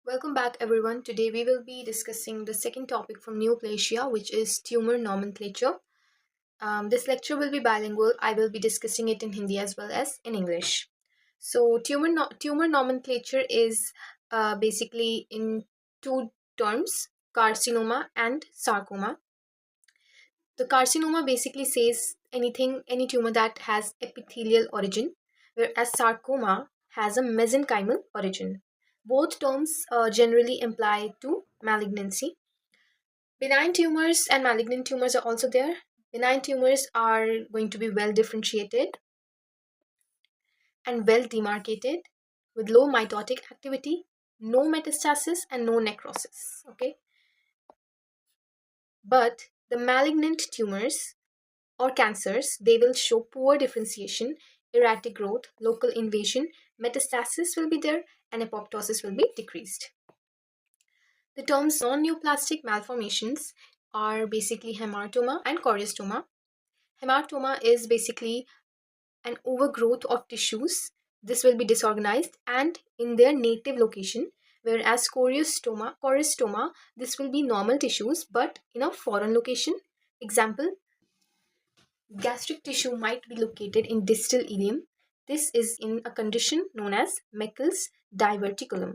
Welcome back, everyone. Today we will be discussing the second topic from neoplasia, which is tumor nomenclature. This lecture will be bilingual. I will be discussing it in Hindi as well as in English. So, tumor nomenclature is basically in two terms: carcinoma and sarcoma. The carcinoma basically says any tumor that has epithelial origin, whereas sarcoma has a mesenchymal origin. Both terms generally imply to malignancy. Benign tumors and malignant tumors are also there. Benign tumors are going to be well differentiated and well demarcated with low mitotic activity, no metastasis, and no necrosis. Okay, but the malignant tumors or cancers, they will show poor differentiation, erratic growth, local invasion, metastasis will be there, and apoptosis will be decreased. The terms non-neoplastic malformations are basically hematoma and choriostoma. Hematoma is basically an overgrowth of tissues. This will be disorganized and in their native location, whereas choriostoma, this will be normal tissues but in a foreign location. Example, gastric tissue might be located in distal ileum. This is in a condition known as Meckel's diverticulum.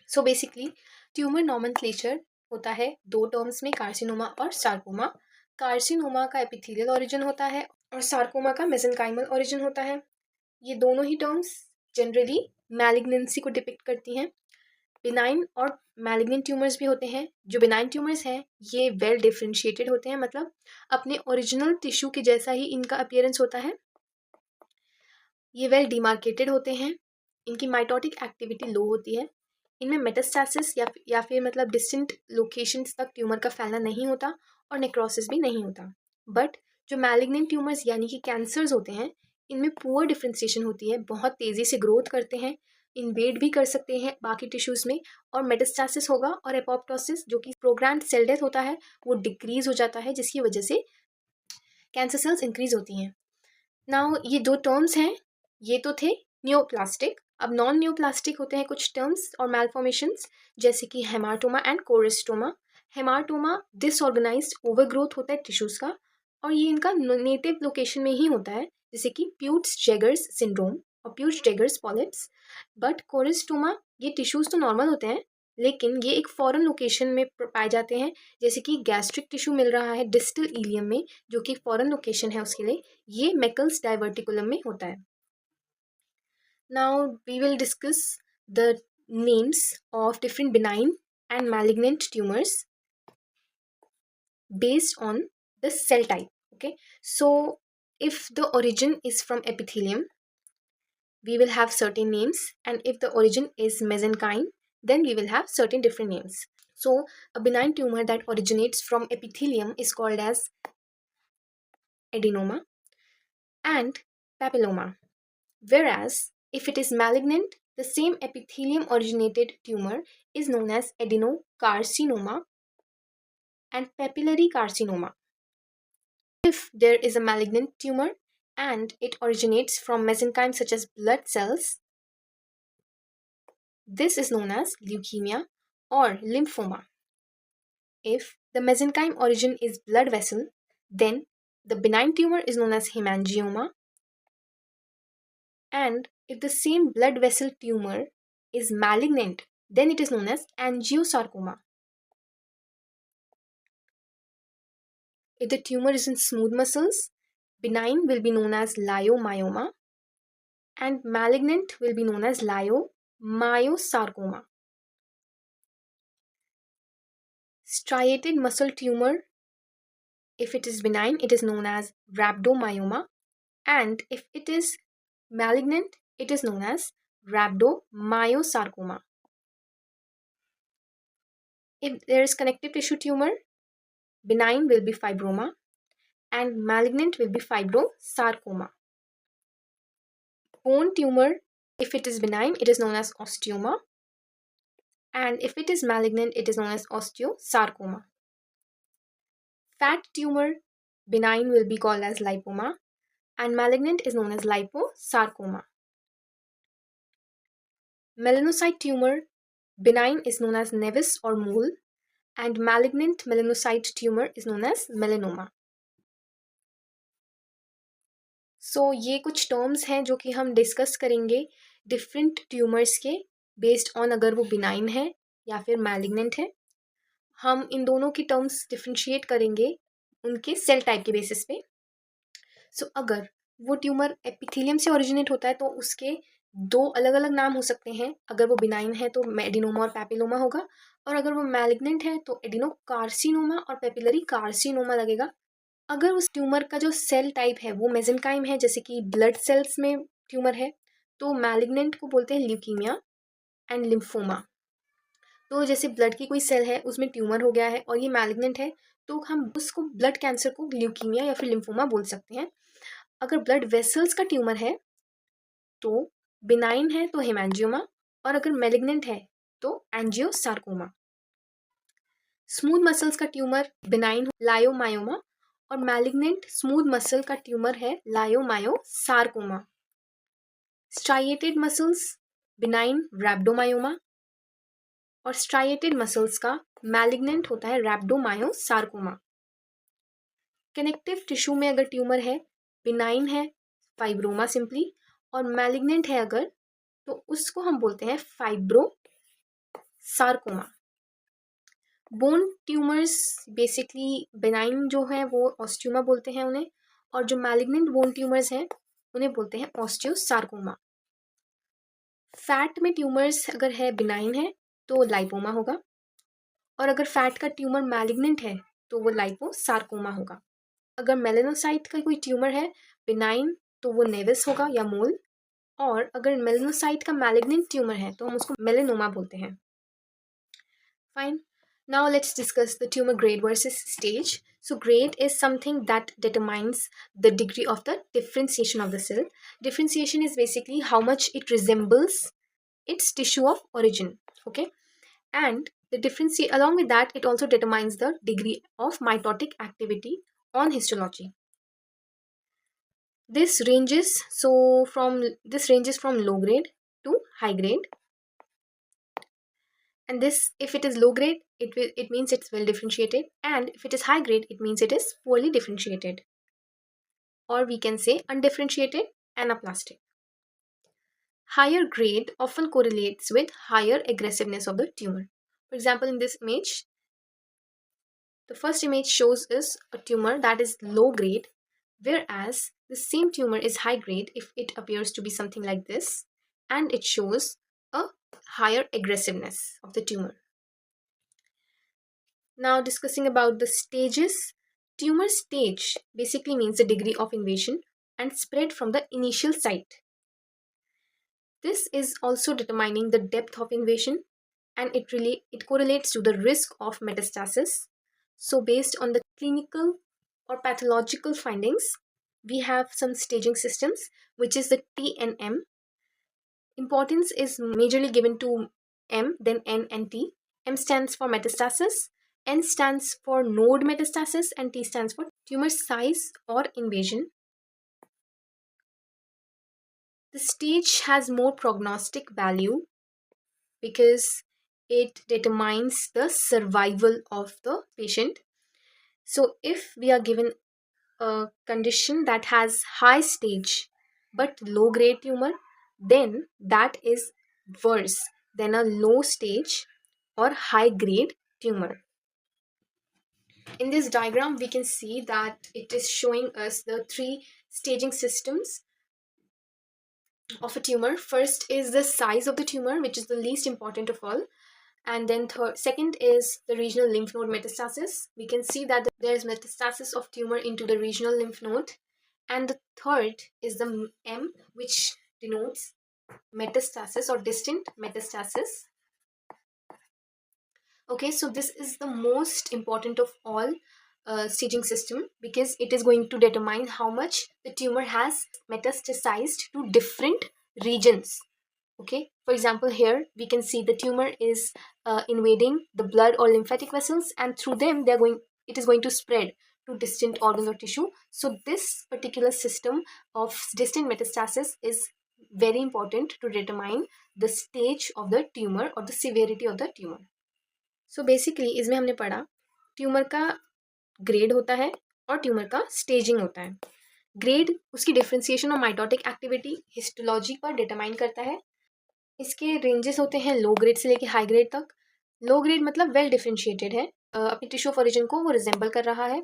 So basically tumour nomenclature होता है दो terms में, carcinoma और sarcoma. Carcinoma का epithelial origin होता है और sarcoma का मेसेनकाइमल ओरिजिन होता है. ये दोनों ही टर्म्स जनरली मैलिग्नेंसी को डिपिक्ट करती हैं. बिनाइन और मैलिग्नेंट ट्यूमर्स भी होते हैं. जो बिनाइन ट्यूमर्स हैं ये वेल डिफ्रेंशिएटेड होते हैं, मतलब अपने ओरिजिनल टिश्यू के जैसा ही इनका अपीयरेंस होता है. ये वेल डिमार्केटेड होते हैं. इनकी माइटोटिक एक्टिविटी लो होती है. इनमें मेटास्टैसिस या फिर मतलब डिस्टेंट लोकेशंस तक ट्यूमर का फैलना नहीं होता और नेक्रोसिस भी नहीं होता. बट जो मैलिग्नेंट ट्यूमर्स यानी कि कैंसर्स होते हैं, इनमें पुअर डिफ्रेंसिएशन होती है, बहुत तेज़ी से ग्रोथ करते हैं, इन्वेड भी कर सकते हैं बाकी टिश्यूज़ में, और मेटास्टैसिस होगा और एपोप्टोसिस जो कि प्रोग्राम्ड सेल डेथ होता है वो डिक्रीज हो जाता है, जिसकी वजह से कैंसर सेल्स इंक्रीज होती हैं. नाउ ये दो टर्म्स हैं, ये तो थे न्योप्लास्टिक. अब नॉन न्योप्लास्टिक होते हैं कुछ टर्म्स और मैलफॉर्मेशंस, जैसे कि hamartoma and choristoma. Hamartoma disorganised overgrowth होता है टिश्यूज़ का और ये इनका नेटिव लोकेशन में ही होता है, जैसे कि प्यूट्स जेगर्स सिंड्रोम और प्यूट्स जेगर्स पॉलिप्स. बट कोरेस्टोमा, ये टिश्यूज़ तो नॉर्मल होते हैं लेकिन ये एक फॉरेन लोकेशन में पाए जाते हैं, जैसे कि गैस्ट्रिक टिश्यू मिल रहा है डिस्टल इलियम में, जो कि फॉरेन लोकेशन है उसके लिए. ये मेकल्स डाइवर्टिकुलम में होता है. Now we will discuss the names of different benign and malignant tumors based on the cell type. Okay, so if the origin is from epithelium, we will have certain names, and if the origin is mesenchyme, then we will have certain different names. So a benign tumor that originates from epithelium is called as adenoma and papilloma, whereas if it is malignant, the same epithelium originated tumor is known as adenocarcinoma and papillary carcinoma. If there is a malignant tumor and it originates from mesenchyme such as blood cells, this is known as leukemia or lymphoma. If the mesenchyme origin is blood vessel, then the benign tumor is known as hemangioma, and if the same blood vessel tumor is malignant, then it is known as angiosarcoma. If the tumor is in smooth muscles, benign will be known as leiomyoma and malignant will be known as leiomyosarcoma. Striated muscle tumor, if it is benign, it is known as rhabdomyoma, and if it is malignant, it is known as rhabdomyosarcoma. If there is connective tissue tumor, benign will be fibroma and malignant will be fibrosarcoma. Bone tumor, if it is benign, it is known as osteoma, and if it is malignant, it is known as osteosarcoma. Fat tumor, benign will be called as lipoma and malignant is known as liposarcoma. Melanocyte tumor, benign, is known as nevus or mole, and malignant melanocyte tumor is known as melanoma. सो ये कुछ terms हैं जो कि हम discuss करेंगे different tumours के based on अगर वो बिनाइन है या फिर मैलिग्नेंट है. हम इन दोनों की टर्म्स डिफ्रेंशिएट करेंगे उनके सेल टाइप के बेसिस पे. सो अगर वो ट्यूमर एपिथेलियम से ओरिजिनेट होता है तो उसके दो अलग अलग नाम हो सकते हैं. अगर वो बिनाइन है तो एडिनोमा और पैपिलोमा होगा, और अगर वो मैलिग्नेंट है तो एडिनोकार्सिनोमा और पेपिलरी कार्सिनोमा लगेगा. अगर उस ट्यूमर का जो सेल टाइप है वो मेसेनकाइम है, जैसे कि ब्लड सेल्स में ट्यूमर है, तो मैलिग्नेंट को बोलते हैं ल्यूकीमिया एंड लिम्फोमा. तो जैसे ब्लड की कोई सेल है उसमें ट्यूमर हो गया है और ये मैलिग्नेंट है, तो हम उसको ब्लड कैंसर को ल्यूकीमिया या फिर लिम्फोमा बोल सकते हैं. अगर ब्लड वेसल्स का ट्यूमर है तो बिनाइन है तो हेमेंजियोमा, और अगर मैलिग्नेंट है तो एंजियोसार्कोमा. स्मूथ मसल्स का ट्यूमर बिनाइन लायोमायोमा, और मैलिग्नेंट स्मूथ मसल का ट्यूमर है लायोमायोसार्कोमा. स्ट्राइएटेड मसल्स बिनाइन रैप्डोमायोमा, और स्ट्राइएटेड मसल्स का मैलिग्नेंट होता है रैप्डोमायोसार्कोमा. कनेक्टिव टिश्यू में अगर ट्यूमर है, बिनाइन है फाइब्रोमा सिंपली, और मैलिग्नेंट है अगर, तो उसको हम बोलते हैं फाइब्रोसार्कोमा. बोन ट्यूमर्स बेसिकली बेनाइन जो है वो ऑस्टियोमा बोलते हैं उन्हें, और जो मैलिग्नेंट बोन ट्यूमर्स हैं उन्हें बोलते हैं ऑस्टियोसार्कोमा. फैट में ट्यूमर्स अगर है बिनाइन है तो लाइपोमा होगा, और अगर फैट का ट्यूमर मैलिग्नेंट है तो वो लाइपोसार्कोमा होगा. अगर मेलेनोसाइट का कोई ट्यूमर है बिनाइन तो वो नेविस होगा या मोल, और अगर मेलेनोसाइट का मैलिग्नेंट ट्यूमर है तो हम उसको मेलेनोमा बोलते हैं. Fine. Now let's discuss the tumor grade versus stage. So grade is something that determines the degree of the differentiation of the cell. Differentiation is basically how much it resembles its tissue of origin. Okay. And the along with that, it also determines the degree of mitotic activity on histology. This ranges from low grade to high grade. And this, if it is low grade, it means it's well differentiated, and if it is high grade, it means it is poorly differentiated, or we can say undifferentiated anaplastic. Higher grade often correlates with higher aggressiveness of the tumor. For example, in this image, the first image shows us a tumor that is low grade, whereas the same tumor is high grade if it appears to be something like this, and it shows a higher aggressiveness of the tumor. Now discussing about the stages. Tumor stage basically means the degree of invasion and spread from the initial site. This is also determining the depth of invasion, and it correlates to the risk of metastasis. So based on the clinical or pathological findings, we have some staging systems, which is the T and M. Importance is majorly given to M, then N and T. M stands for metastasis, N stands for node metastasis, and T stands for tumor size or invasion. The stage has more prognostic value because it determines the survival of the patient. So if we are given a condition that has high stage but low grade tumor, then that is worse than a low stage or high grade tumor. In this diagram, we can see that it is showing us the three staging systems of a tumor. First is the size of the tumor, which is the least important of all. And then second is the regional lymph node metastasis. We can see that there is metastasis of tumor into the regional lymph node. And the third is the M, which denotes metastasis or distant metastasis. Okay, so this is the most important of all staging system because it is going to determine how much the tumor has metastasized to different regions. Okay, for example, here we can see the tumor is invading the blood or lymphatic vessels, and through them it is going to spread to distant organs or tissue. So this particular system of distant metastasis is very important to determine the stage of the tumor or the severity of the tumor. So basically इसमें हमने पढ़ा tumour का grade होता है और tumour का staging होता है. ग्रेड उसकी डिफ्रेंसिएशन और माइटोटिक एक्टिविटी हिस्टोलॉजी पर डिटरमाइन करता है. इसके रेंजेस होते हैं लो ग्रेड से लेके हाई ग्रेड तक. लो ग्रेड मतलब वेल डिफ्रेंशिएटेड है, अपनी टिश्यू ऑफ ओरिजिन को वो रिजेंबल कर रहा है.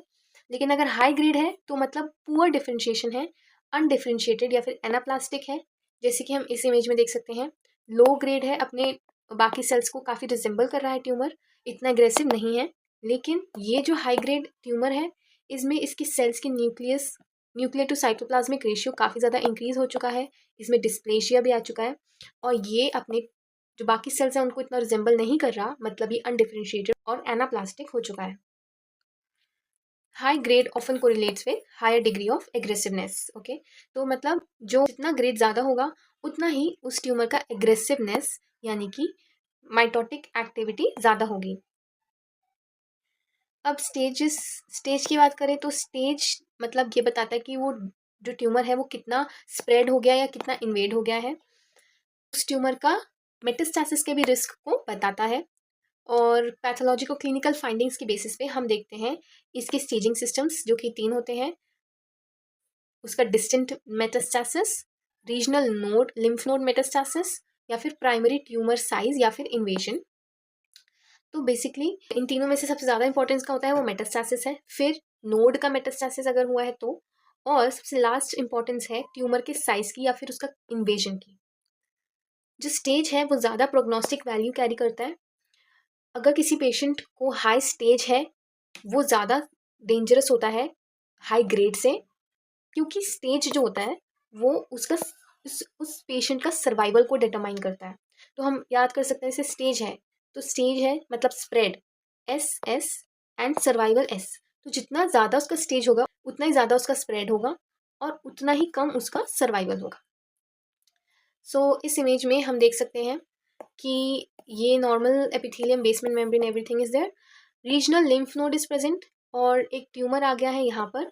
लेकिन अगर हाई ग्रेड है तो मतलब पुअर डिफ्रेंशिएशन है, अनडिफ्रेंशिएटेड या फिर एनाप्लास्टिक है, जैसे कि हम इस इमेज में देख सकते हैं. लो ग्रेड है, अपने बाकी सेल्स को काफ़ी रिजेंबल कर रहा है ट्यूमर, इतना एग्रेसिव नहीं है. लेकिन ये जो हाई ग्रेड ट्यूमर है इसमें इसकी सेल्स की न्यूक्लियर टू साइटोप्लाज्मिक रेशियो काफ़ी ज़्यादा इंक्रीज हो चुका है, इसमें डिस्प्लेशिया भी आ चुका है और ये अपने जो बाकी सेल्स हैं उनको इतना रिजेंबल नहीं कर रहा, मतलब ये अनडिफ्रेंशिएटेड और एनाप्लास्टिक हो चुका है. High grade often correlates with higher degree of aggressiveness. Okay, तो मतलब जो जितना ग्रेड ज़्यादा होगा उतना ही उस ट्यूमर का एग्रेसिवनेस यानी कि माइटोटिक एक्टिविटी ज़्यादा होगी. अब स्टेज की बात करें तो स्टेज मतलब ये बताता है कि वो जो ट्यूमर है वो कितना स्प्रेड हो गया या कितना इन्वेड हो गया है. उस ट्यूमर का मेटास्टेसिस के भी रिस्क को बताता है. और पैथोलॉजिकल क्लिनिकल फाइंडिंग्स की बेसिस पे हम देखते हैं इसके स्टेजिंग सिस्टम्स जो कि 3 होते हैं. उसका distant metastasis, regional node lymph node metastasis या फिर प्राइमरी ट्यूमर साइज या फिर इन्वेजन. तो बेसिकली इन तीनों में से सबसे ज़्यादा इंपॉर्टेंस का होता है वो मेटास्टेसिस है, फिर नोड का मेटास्टेसिस अगर हुआ है तो, और सबसे लास्ट इंपॉर्टेंस है ट्यूमर के साइज की या फिर उसका इन्वेजन की. जो स्टेज है वो ज़्यादा प्रोग्नोस्टिक वैल्यू कैरी करता है. अगर किसी पेशेंट को हाई स्टेज है वो ज़्यादा डेंजरस होता है हाई ग्रेड से, क्योंकि स्टेज जो होता है वो उसका उस पेशेंट का सर्वाइवल को डिटरमाइन करता है. तो हम याद कर सकते हैं जैसे स्टेज है तो स्टेज है मतलब spread S and survival S. तो जितना ज़्यादा उसका स्टेज होगा उतना ही ज़्यादा उसका स्प्रेड होगा और उतना ही कम उसका सर्वाइवल होगा. सो इस इमेज में हम देख सकते हैं कि ये normal epithelium basement membrane everything is there, regional lymph node is present और एक ट्यूमर आ गया है यहाँ पर.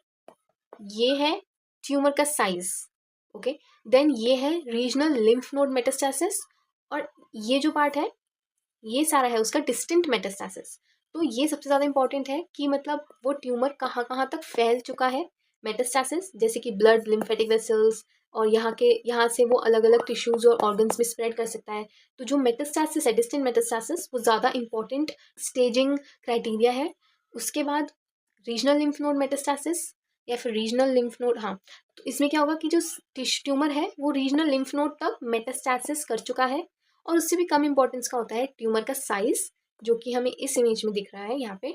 ये है ट्यूमर का साइज. ओके, देन ये है रीजनल लिम्फ नोड मेटास्टेसिस और ये जो पार्ट है ये सारा है उसका डिस्टेंट मेटास्टेसिस. तो ये सबसे ज़्यादा इंपॉर्टेंट है कि मतलब वो ट्यूमर कहाँ कहाँ तक फैल चुका है. मेटास्टेसिस जैसे कि ब्लड लिम्फेटिक वेसल्स और यहाँ से वो अलग अलग टिश्यूज़ और ऑर्गन्स में स्प्रेड कर सकता है. तो जो मेटास्टेसिस है डिस्टेंट मेटास्टेसिस वो ज़्यादा इंपॉर्टेंट स्टेजिंग क्राइटेरिया है. उसके बाद रीजनल लिम्फ नोड मेटास्टेसिस या फिर रीजनल लिम्फ नोड, हाँ, तो इसमें क्या होगा कि जो ट्यूमर है वो रीजनल लिम्फ नोड तक मेटास्टेसिस कर चुका है. और उससे भी कम इंपॉर्टेंस का होता है ट्यूमर का साइज जो कि हमें इस इमेज में दिख रहा है यहाँ पे.